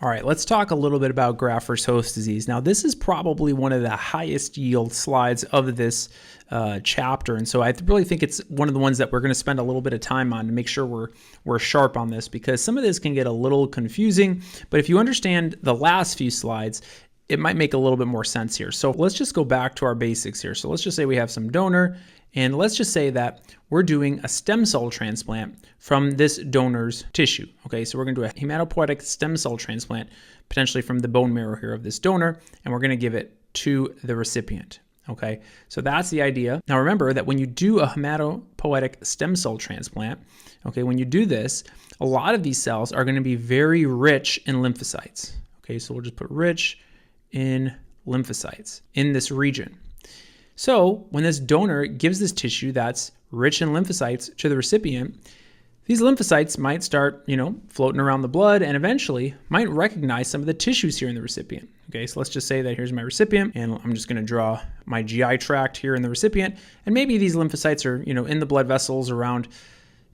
All right, let's talk a little bit about graft versus host disease. Now, this is probably one of the highest yield slides of this chapter, and so I really think it's one of the ones that we're going to spend a little bit of time on to make sure we're sharp on this, because some of this can get a little confusing. But if you understand the last few slides, it might make a little bit more sense here. So let's just go back to our basics here. So let's just say we have some donor, and let's just say that we're doing a stem cell transplant from this donor's tissue. Okay, so we're going to do a hematopoietic stem cell transplant, potentially from the bone marrow here of this donor, and we're going to give it to the recipient. Okay, so that's the idea. Now remember that when you do a hematopoietic stem cell transplant, okay, when you do this, a lot of these cells are going to be very rich in lymphocytes. Okay, so we'll just put rich in lymphocytes in this region. So when this donor gives this tissue that's rich in lymphocytes to the recipient, these lymphocytes might start, floating around the blood and eventually might recognize some of the tissues here in the recipient. Okay, so let's just say that here's my recipient, and I'm just going to draw my GI tract here in the recipient, and maybe these lymphocytes are, in the blood vessels around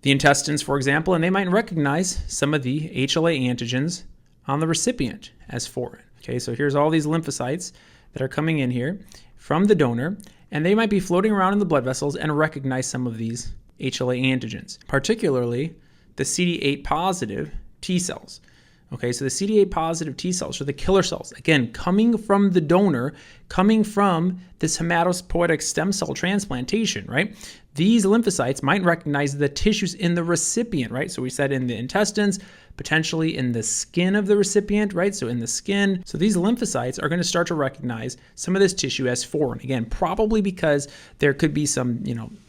the intestines, for example, and they might recognize some of the HLA antigens on the recipient as foreign. Okay, so here's all these lymphocytes that are coming in here from the donor, and they might be floating around in the blood vessels and recognize some of these HLA antigens, particularly the CD8 positive T cells. Okay, so the CD8 positive T cells are the killer cells, again, coming from the donor, coming from this hematopoietic stem cell transplantation, right? These lymphocytes might recognize the tissues in the recipient, right? So we said in the intestines, potentially in the skin of the recipient, right? So in the skin. So these lymphocytes are going to start to recognize some of this tissue as foreign. Again, probably because there could be some,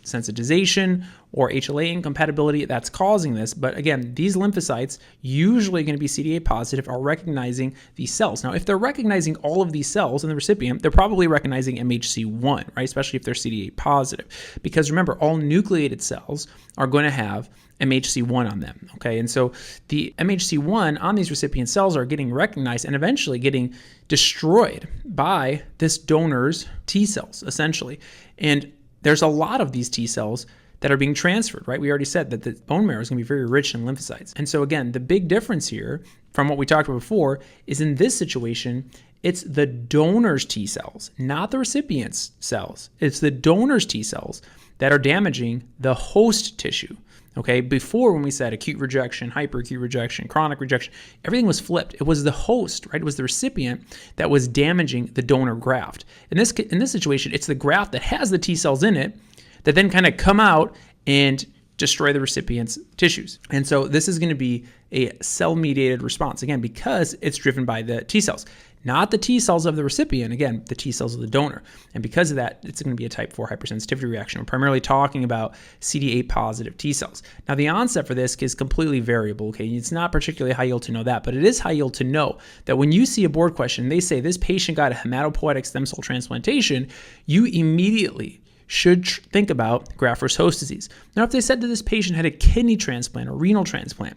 sensitization or HLA incompatibility that's causing this. But again, these lymphocytes, usually going to be CD8 positive, are recognizing these cells. Now, if they're recognizing all of these cells in the recipient, they're probably recognizing MHC1, right? Especially if they're CD8 positive. Because remember, all nucleated cells are going to have MHC1 on them, okay? And so the MHC1 on these recipient cells are getting recognized and eventually getting destroyed by this donor's T cells, essentially. And there's a lot of these T cells that are being transferred, right? We already said that the bone marrow is going to be very rich in lymphocytes. And so again, the big difference here from what we talked about before is in this situation, it's the donor's T cells, not the recipient's cells. It's the donor's T cells that are damaging the host tissue. Okay, before when we said acute rejection, hyperacute rejection, chronic rejection, everything was flipped. It was the host, right? It was the recipient that was damaging the donor graft. In this situation, it's the graft that has the T cells in it that then kind of come out and destroy the recipient's tissues. And so this is going to be a cell-mediated response, again, because it's driven by the T cells, not the T cells of the recipient, again, the T cells of the donor. And because of that, it's going to be a type 4 hypersensitivity reaction. We're primarily talking about CD8 positive T cells. Now, the onset for this is completely variable, okay? It's not particularly high yield to know that, but it is high yield to know that when you see a board question, they say this patient got a hematopoietic stem cell transplantation, you immediately should think about graft versus host disease. Now, if they said that this patient had a kidney transplant or renal transplant,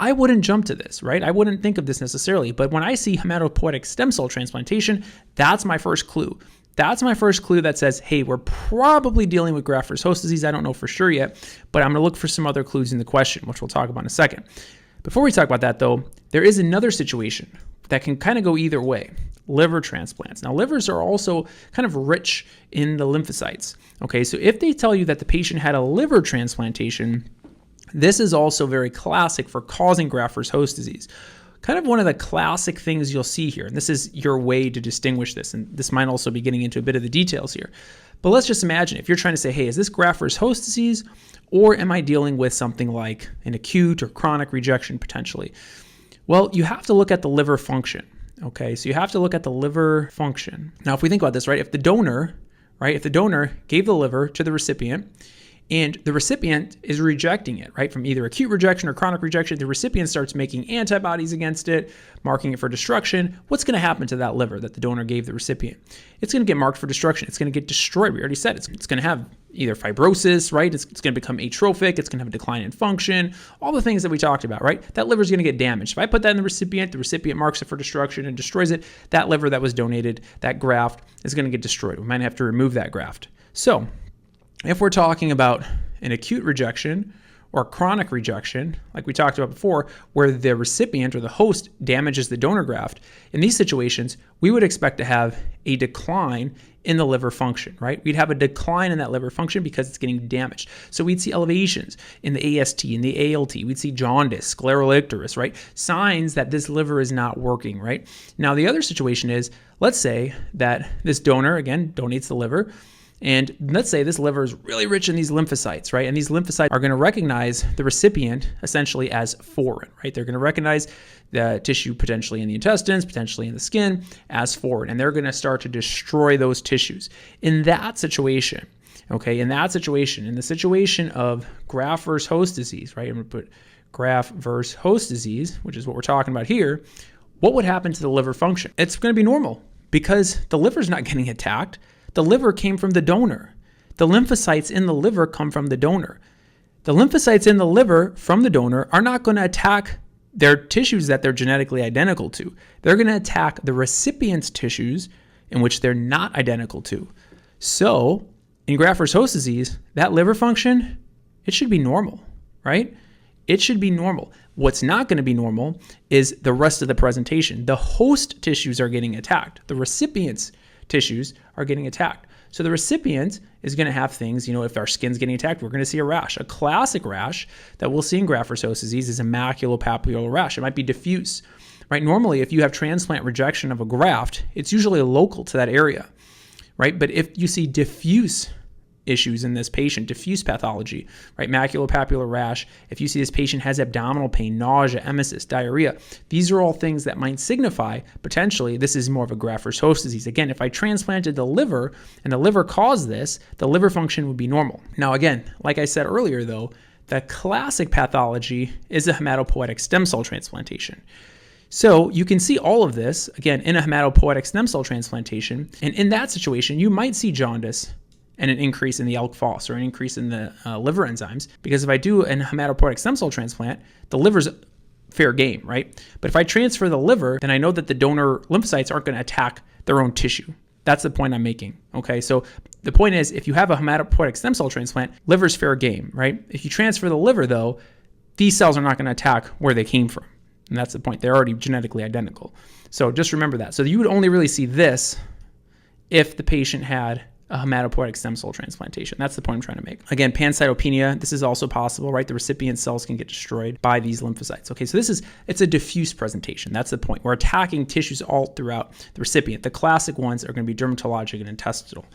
I wouldn't jump to this, right? I wouldn't think of this necessarily. But when I see hematopoietic stem cell transplantation, that's my first clue. That's my first clue that says, hey, we're probably dealing with graft versus host disease. I don't know for sure yet, but I'm going to look for some other clues in the question, which we'll talk about in a second. Before we talk about that, though, there is another situation that can kind of go either way. Liver transplants. Now, livers are also kind of rich in the lymphocytes. Okay, so if they tell you that the patient had a liver transplantation, this is also very classic for causing graft versus host disease. Kind of one of the classic things you'll see here, and this is your way to distinguish this, and this might also be getting into a bit of the details here. But let's just imagine if you're trying to say, hey, is this graft versus host disease, or am I dealing with something like an acute or chronic rejection potentially? Well, you have to look at the liver function. Okay, so you have to look at the liver function. Now, if we think about this, right, if the donor gave the liver to the recipient, and the recipient is rejecting it, right, from either acute rejection or chronic rejection, the recipient starts making antibodies against it, marking it for destruction. What's going to happen to that liver that the donor gave the recipient? It's going to get marked for destruction. It's going to get destroyed. We already said it's going to have either fibrosis, right? It's going to become atrophic. It's going to have a decline in function, all the things that we talked about, right? That liver is going to get damaged. If I put that in the recipient marks it for destruction and destroys it. That liver that was donated, that graft, is going to get destroyed. We might have to remove that graft. So if we're talking about an acute rejection or chronic rejection, like we talked about before, where the recipient or the host damages the donor graft, in these situations, we would expect to have a decline in the liver function, right? We'd have a decline in that liver function because it's getting damaged. So we'd see elevations in the AST, in the ALT, we'd see jaundice, scleral icterus, right? Signs that this liver is not working, right? Now, the other situation is, let's say that this donor, again, donates the liver, and let's say this liver is really rich in these lymphocytes, right? And these lymphocytes are going to recognize the recipient essentially as foreign, right? They're going to recognize the tissue potentially in the intestines, potentially in the skin as foreign, and they're going to start to destroy those tissues. In that situation, okay, in the situation of graft versus host disease, right? I'm going to put graft versus host disease, which is what we're talking about here. What would happen to the liver function? It's going to be normal because the liver's not getting attacked. The liver came from the donor. The lymphocytes in the liver come from the donor. The lymphocytes in the liver from the donor are not going to attack their tissues that they're genetically identical to. They're going to attack the recipient's tissues in which they're not identical to. So in graft versus host disease, that liver function, it should be normal, right? It should be normal. What's not going to be normal is the rest of the presentation. The host tissues are getting attacked. The recipient's tissues are getting attacked. So the recipient is going to have things, if our skin's getting attacked, we're going to see a rash. A classic rash that we'll see in graft versus host disease is a maculopapular rash. It might be diffuse, right? Normally, if you have transplant rejection of a graft, it's usually local to that area, right? But if you see diffuse issues in this patient, diffuse pathology, right? Maculopapular rash. If you see this patient has abdominal pain, nausea, emesis, diarrhea, these are all things that might signify potentially this is more of a graft versus host disease. Again, if I transplanted the liver and the liver caused this, the liver function would be normal. Now, again, like I said earlier, though, the classic pathology is a hematopoietic stem cell transplantation. So you can see all of this, again, in a hematopoietic stem cell transplantation. And in that situation, you might see jaundice and an increase in the ALK phos or an increase in the liver enzymes. Because if I do a hematopoietic stem cell transplant, the liver's fair game, right? But if I transfer the liver, then I know that the donor lymphocytes aren't going to attack their own tissue. That's the point I'm making, okay? So the point is, if you have a hematopoietic stem cell transplant, liver's fair game, right? If you transfer the liver, though, these cells are not going to attack where they came from. And that's the point. They're already genetically identical. So just remember that. So you would only really see this if the patient had a hematopoietic stem cell transplantation. That's the point I'm trying to make. Again, pancytopenia, this is also possible, right? The recipient cells can get destroyed by these lymphocytes. Okay, so it's a diffuse presentation. That's the point. We're attacking tissues all throughout the recipient. The classic ones are going to be dermatologic and intestinal.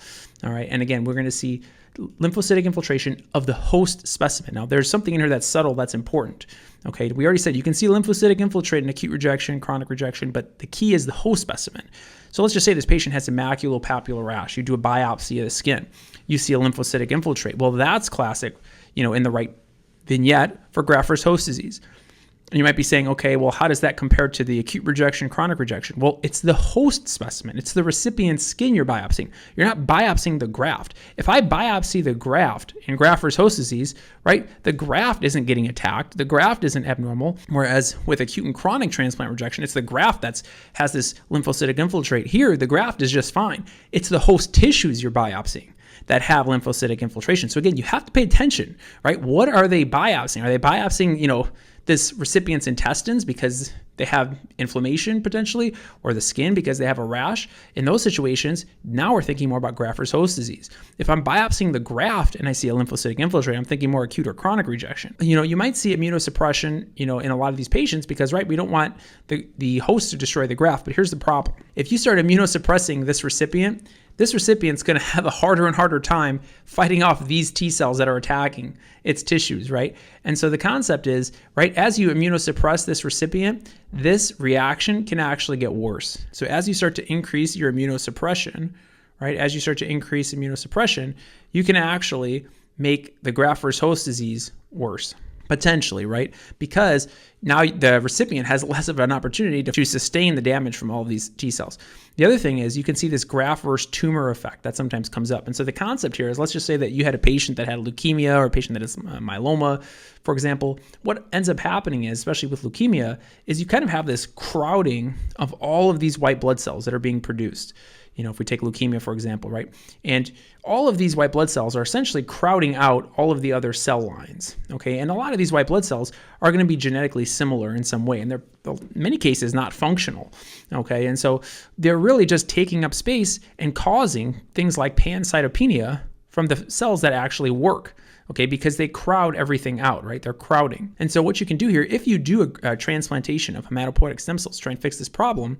All right, and again, we're going to see lymphocytic infiltration of the host specimen. Now, there's something in here that's subtle that's important. Okay, we already said you can see lymphocytic infiltrate in acute rejection, chronic rejection, but the key is the host specimen. So let's just say this patient has a maculopapular rash. You do a biopsy of the skin. You see a lymphocytic infiltrate. Well, that's classic, in the right vignette for graft versus host disease. And you might be saying, okay, well, how does that compare to the acute rejection, chronic rejection? Well, it's the host specimen. It's the recipient's skin you're biopsying. You're not biopsying the graft. If I biopsy the graft in graft versus host disease, right, the graft isn't getting attacked. The graft isn't abnormal. Whereas with acute and chronic transplant rejection, it's the graft that has this lymphocytic infiltrate. Here, the graft is just fine. It's the host tissues you're biopsying that have lymphocytic infiltration. So again, you have to pay attention, right? What are they biopsying? Are they biopsying, this recipient's intestines because they have inflammation potentially, or the skin because they have a rash? In those situations, now we're thinking more about graft versus host disease. If I'm biopsying the graft and I see a lymphocytic infiltrate, I'm thinking more acute or chronic rejection. You might see immunosuppression, in a lot of these patients because, right, we don't want the host to destroy the graft. But here's the problem. If you start immunosuppressing this recipient's going to have a harder and harder time fighting off these T cells that are attacking its tissues, right? And so the concept is, right, as you immunosuppress this recipient, this reaction can actually get worse. So as you start to increase your immunosuppression, right, you can actually make the graft versus host disease worse. Potentially, right? Because now the recipient has less of an opportunity to sustain the damage from all of these T cells. The other thing is you can see this graft versus tumor effect that sometimes comes up. And so the concept here is, let's just say that you had a patient that had leukemia or a patient that has myeloma, for example. What ends up happening is, especially with leukemia, is you kind of have this crowding of all of these white blood cells that are being produced. if we take leukemia, for example, right? And all of these white blood cells are essentially crowding out all of the other cell lines, okay? And a lot of these white blood cells are going to be genetically similar in some way, and they're in many cases not functional, okay? And so they're really just taking up space and causing things like pancytopenia from the cells that actually work, okay, because they crowd everything out, right? They're crowding. And so what you can do here, if you do a transplantation of hematopoietic stem cells to try and fix this problem,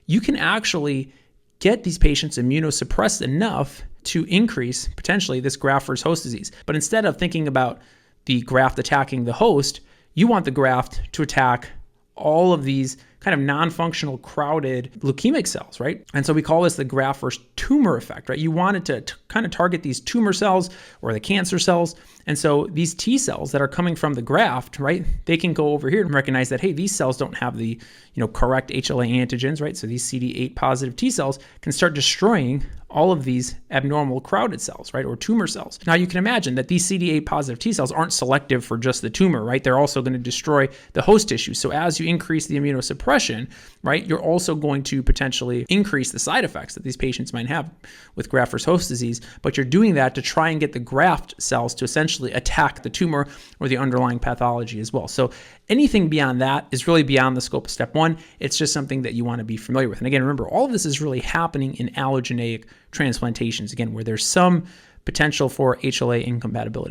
you can actually get these patients immunosuppressed enough to increase potentially this graft versus host disease. But instead of thinking about the graft attacking the host, you want the graft to attack all of these kind of non-functional crowded leukemic cells, right? And so we call this the graft versus tumor effect, right? You want it to kind of target these tumor cells or the cancer cells. And so these T cells that are coming from the graft, right, they can go over here and recognize that, hey, these cells don't have the correct HLA antigens, right? So these CD8 positive T cells can start destroying all of these abnormal crowded cells, right, or tumor cells. Now you can imagine that these CD8 positive T cells aren't selective for just the tumor, right? They're also going to destroy the host tissue. So as you increase the immunosuppression, right, you're also going to potentially increase the side effects that these patients might have with graft versus host disease, but you're doing that to try and get the graft cells to essentially attack the tumor or the underlying pathology as well. So anything beyond that is really beyond the scope of step one. It's just something that you want to be familiar with. And again, remember, all of this is really happening in allogeneic transplantations, again, where there's some potential for HLA incompatibility.